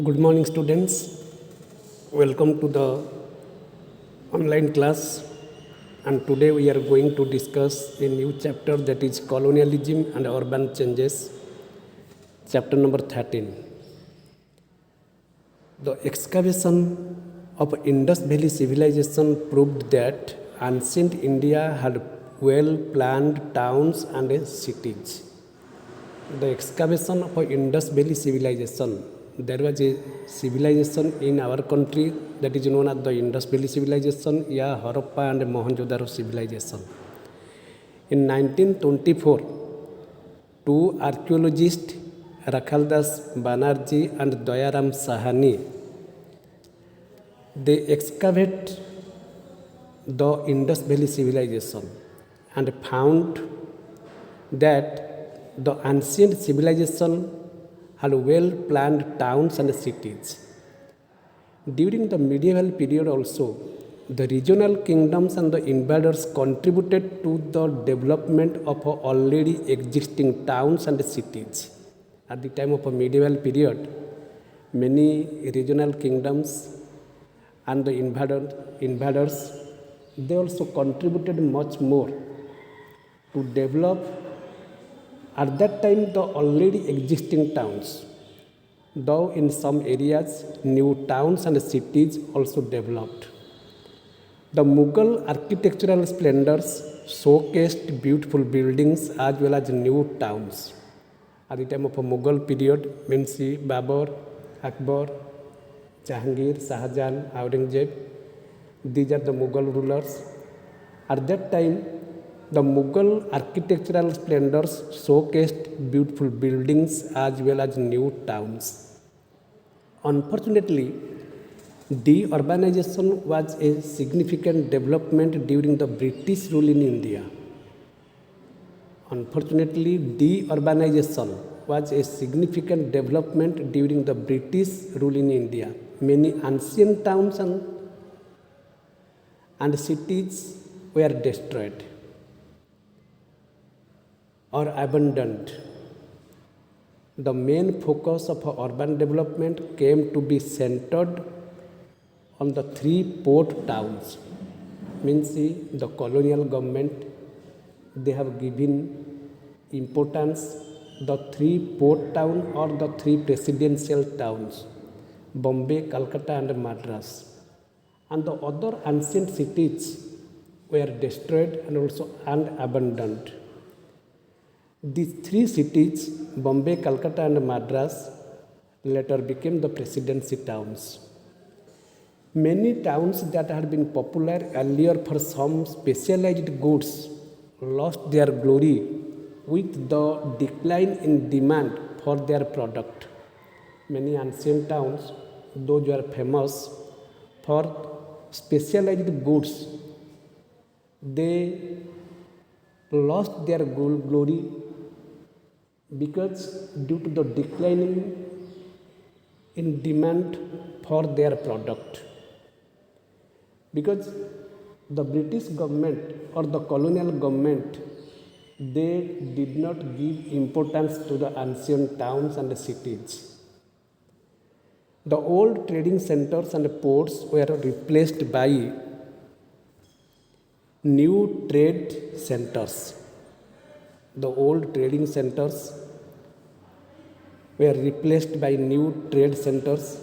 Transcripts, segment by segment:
Good morning, students. Welcome to the online class. And today we are going to discuss a new chapter, that is Colonialism and Urban Changes, chapter number 13. The excavation of Indus Valley civilization proved that ancient India had well-planned towns and cities. The excavation of Indus Valley civilization, there was a civilization in our country that is known as the Indus Valley civilization, Harappa and Mohenjo-daro civilization. In 1924, two archaeologists, Rakhaldas Banerjee and Dayaram Sahani, they excavate the Indus Valley civilization and found that the ancient civilization had well-planned towns and cities. During the medieval period also, the regional kingdoms and the invaders contributed to the development of already existing towns and cities. At the time of a medieval period, many regional kingdoms and the invaders, they also contributed much more to develop at that time the already existing towns, though in some areas new towns and cities also developed. The Mughal architectural splendors showcased beautiful buildings as well as new towns. At the time of a Mughal period, means Babur, Akbar, Jahangir, Shahjahan, Aurangzeb, these are the Mughal rulers. At that time, the Mughal architectural splendors showcased beautiful buildings as well as new towns. Unfortunately, deurbanization was a significant development during the British rule in India. Unfortunately, deurbanization was a significant development during the British rule in India. Many ancient towns and cities were destroyed or abandoned. The main focus of urban development came to be centered on the three port towns. Means the colonial government, they have given importance the three port town or the three presidential towns, Bombay, Calcutta and Madras. And the other ancient cities were destroyed and abandoned. These three cities, Bombay, Calcutta and Madras, later became the presidency towns. Many towns that had been popular earlier for some specialized goods lost their glory with the decline in demand for their product. Many ancient towns, those were famous for specialized goods, they lost their glory because due to the declining in demand for their product. Because the British government or the colonial government, they did not give importance to the ancient towns and cities. The old trading centers and ports were replaced by new trade centers. The old trading centers were replaced by new trade centers.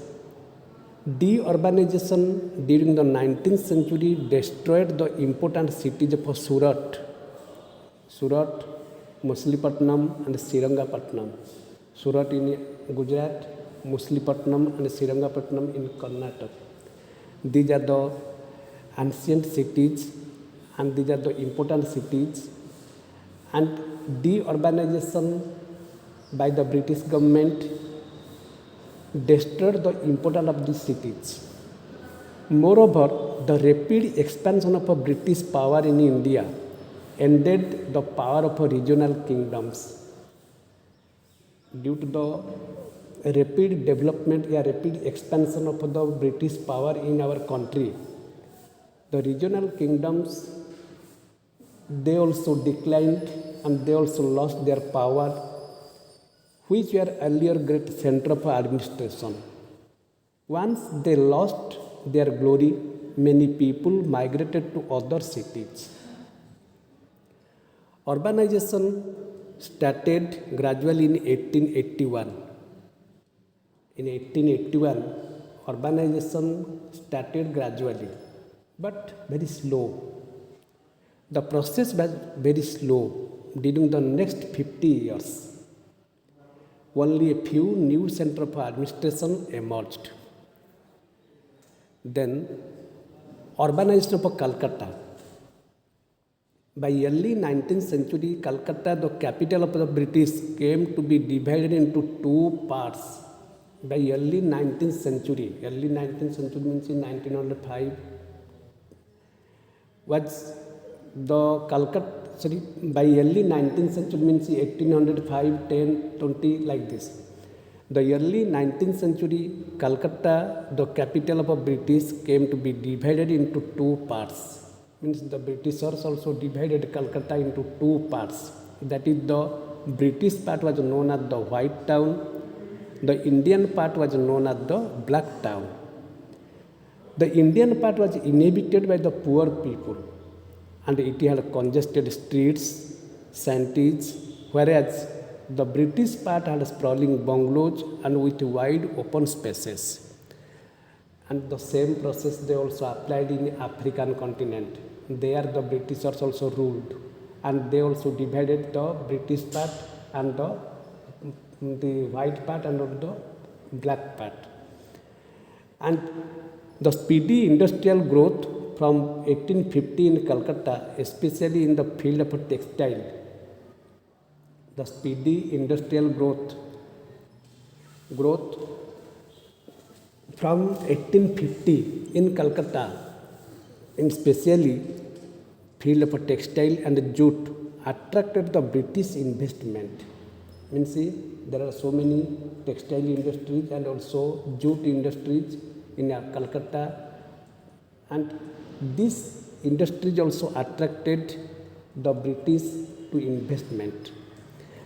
Deurbanization during the 19th century destroyed the important cities of Surat, Machilipatnam and Srirangapatnam. Surat in Gujarat, Machilipatnam and Srirangapatnam in Karnataka. These are the ancient cities and these are the important cities. And deurbanization by the British government destroyed the importance of these cities. Moreover, the rapid expansion of a British power in India ended the power of regional kingdoms. Due to the rapid development, rapid expansion of the British power in our country, the regional kingdoms, they also declined and they also lost their power, which were earlier great center of administration. Once they lost their glory, many people migrated to other cities. Urbanization started gradually in 1881. In 1881, urbanization started gradually, but very slow. The process was very slow. During the next 50 years, only a few new centers of administration emerged. Then, urbanization of Calcutta. By early 19th century, Calcutta, the capital of the British, came to be divided into two parts. By early 19th century means in 1905, was the Calcutta, by early 19th century means 1805, 10, 20, like this. The early 19th century, Calcutta, the capital of the British, came to be divided into two parts. Means the Britishers also divided Calcutta into two parts. That is, the British part was known as the White Town, the Indian part was known as the Black Town. The Indian part was inhabited by the poor people, and it had congested streets, shanties, whereas the British part had sprawling bungalows and with wide open spaces. And the same process they also applied in African continent. There the Britishers also ruled, and they also divided the British part and the white part and the black part. And the speedy industrial growth from 1850 in Calcutta, especially in the field of textile, the speedy industrial growth from 1850 in Calcutta, in specially field of textile and jute, attracted the British investment. Means see, there are so many textile industries and also jute industries in Calcutta, and these industries also attracted the British to investment.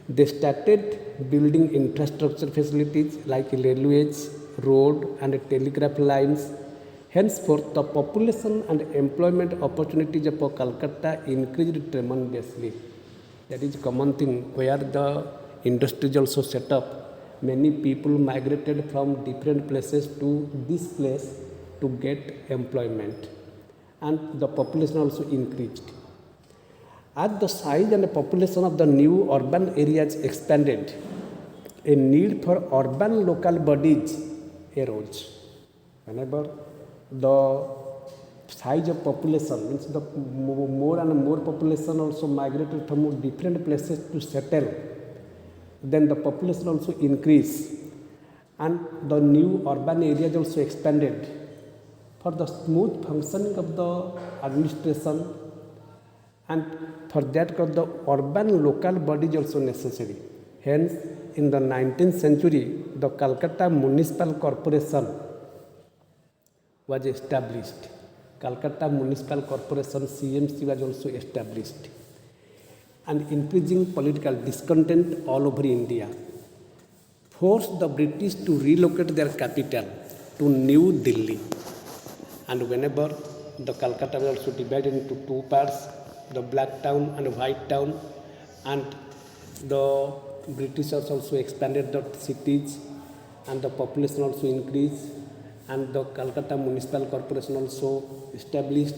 They started building infrastructure facilities like railways, road and telegraph lines. Henceforth, the population and employment opportunities of Calcutta increased tremendously. That is a common thing. Where the industries also set up, many people migrated from different places to this place to get employment, and the population also increased. As the size and population of the new urban areas expanded, a need for urban local bodies arose. Whenever the size of population means the more and more population also migrated from different places to settle, then the population also increased, and the new urban areas also expanded. For the smooth functioning of the administration, and for that the urban local body is also necessary. Hence, in the 19th century, the Calcutta Municipal Corporation was established. Calcutta Municipal Corporation CMC was also established. And increasing political discontent all over India forced the British to relocate their capital to New Delhi. And whenever the Calcutta was also divided into two parts, the Black Town and White Town, and the Britishers also expanded the cities, and the population also increased, and the Calcutta Municipal Corporation also established.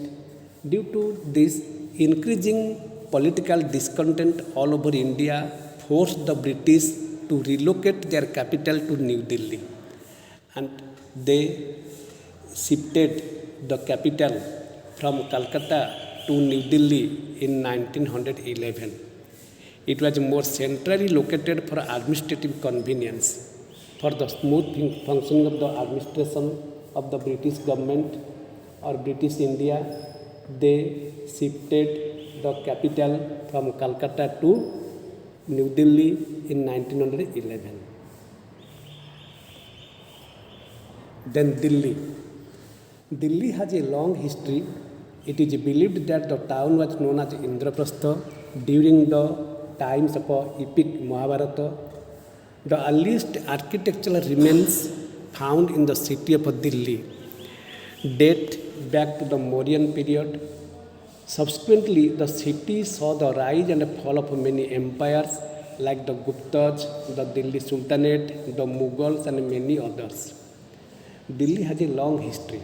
Due to this increasing political discontent all over India forced the British to relocate their capital to New Delhi, and they shifted the capital from Calcutta to New Delhi in 1911. It was more centrally located for administrative convenience. For the smooth functioning of the administration of the British government or British India, they shifted the capital from Calcutta to New Delhi in 1911. Then Delhi. Delhi has a long history. It is believed that the town was known as Indraprastha during the times of epic Mahabharata. The earliest architectural remains found in the city of Delhi date back to the Mauryan period. Subsequently, the city saw the rise and fall of many empires like the Guptas, the Delhi Sultanate, the Mughals, and many others. Delhi has a long history,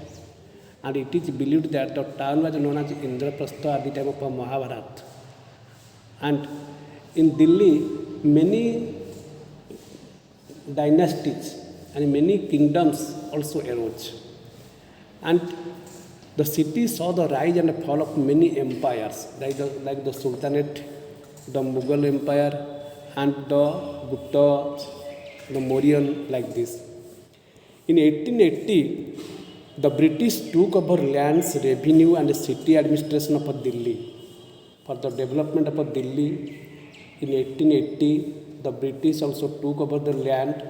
and it is believed that the town was known as Indraprastha at the time of Mahabharata. And in Delhi, many dynasties and many kingdoms also arose. And the city saw the rise and fall of many empires, like the Sultanate, the Mughal Empire, and the Gupta, the Mauryan, like this. In 1880, the British took over lands, revenue, and city administration of Delhi. For the development of Delhi, in 1880, the British also took over the land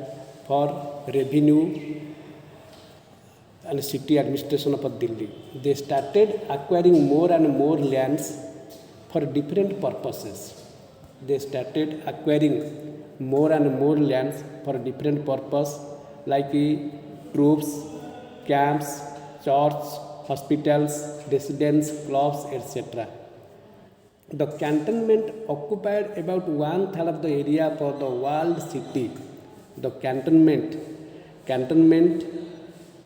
for revenue and city administration of Delhi. They started acquiring more and more lands for different purposes. They started acquiring more and more lands for different purpose, like troops, camps, churches, hospitals, residence, clubs, etc. The cantonment occupied about one third of the area for the walled city. The cantonment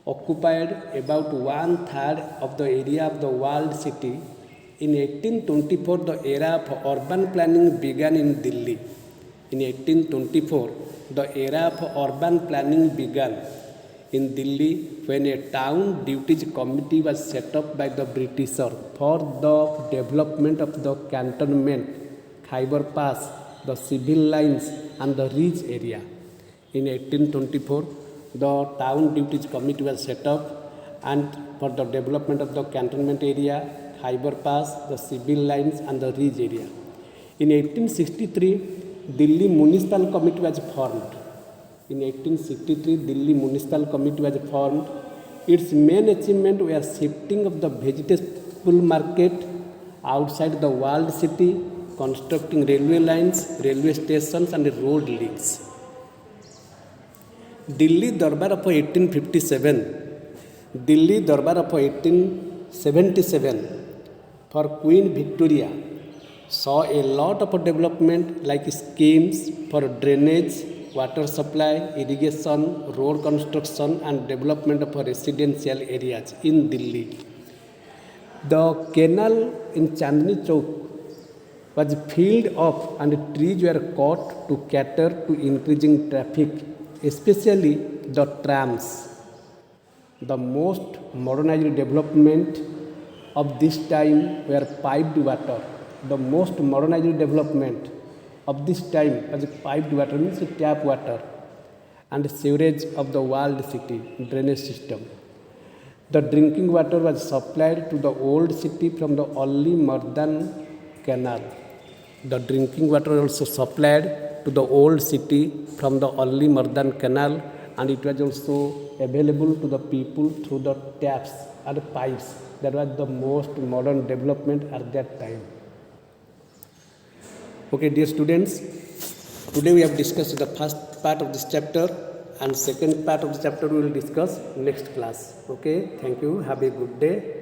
occupied about one third of the area of the walled city. In 1824, the era of urban planning began in Delhi. In 1824, the era of urban planning began in Delhi when a town duties committee was set up by the Britishers for the development of the cantonment, Khyber Pass, the civil lines, and the ridge area. In 1824, the town duties committee was set up and for the development of the cantonment area, Khyber Pass, the civil lines, and the ridge area. In 1863, Delhi Municipal Committee was formed. In 1863, Delhi Municipal Committee was formed. Its main achievement was shifting of the vegetable market outside the walled city, constructing railway lines, railway stations, and road links. Delhi Darbar of 1877 for Queen Victoria saw a lot of development like schemes for drainage, water supply, irrigation, road construction, and development of residential areas in Delhi. The canal in Chandni Chowk was filled up and trees were cut to cater to increasing traffic, especially the trams. The most modernized development of this time were piped water. The most modernized development of this time was piped water, means tap water, and sewerage of the walled city, drainage system. The drinking water was supplied to the old city from the early Mardan canal. The drinking water also supplied to the old city from the early Mardan canal, and it was also available to the people through the taps and pipes. That was the most modern development at that time. Okay, dear students, today we have discussed the first part of this chapter, and second part of the chapter we will discuss next class. Okay, thank you. Have a good day.